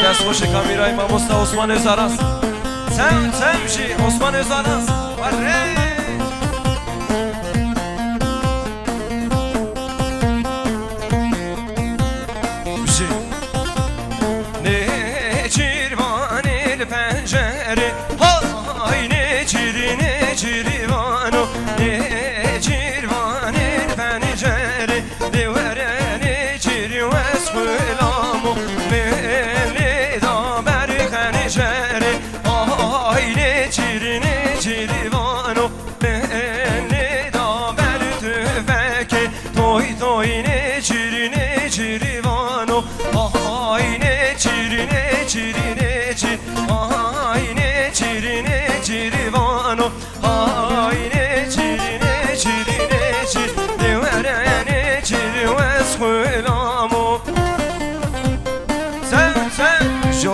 دست خوش کامیرای ماموستا عثمان ازاراس سم جی عثمان ازاراس وره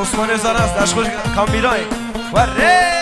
عثمان ازاراس دست خوش کامیرای وره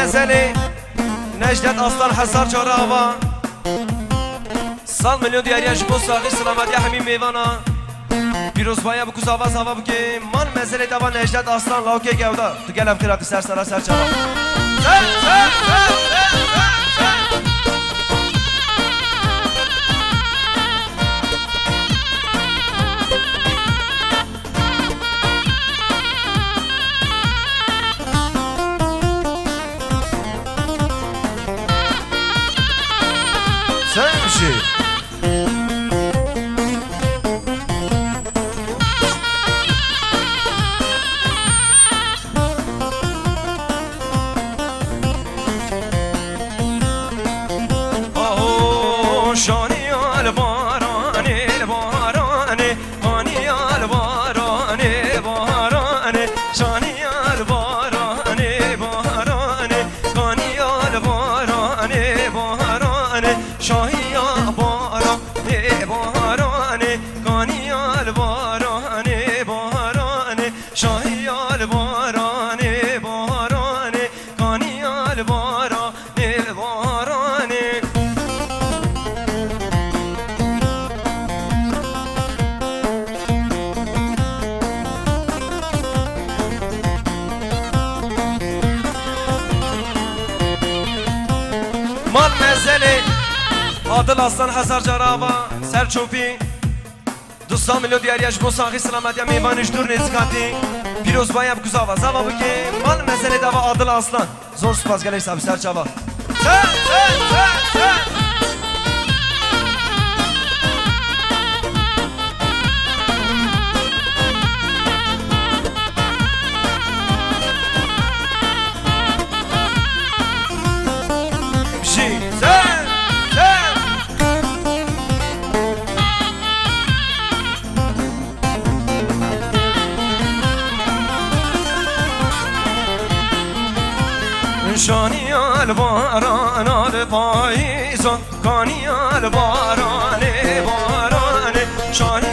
مزنی نجدت اصلا حسار چاره آوا سال میلیون دیاریش بو ساقی سلامتی همین میوانا پیروز بایا بکوز آواز هوا بکی من مزنی دوا نجدت اصلا لاوکه گودا تو گلم خیراتی سر سر سر چرا مال مزنی عادل اصلا هزار جرابا سر چوپی دوستان میلیون دیاریش بو ساقی سلامتی میوانش دور نزکاتی پیروز بایم کزاوا زوا بکی مال مزنی دوا عادل اصلا زور سپاس گلیش سابی سر چاوا شانی الباران الپاییزا کانی الباران باران شانی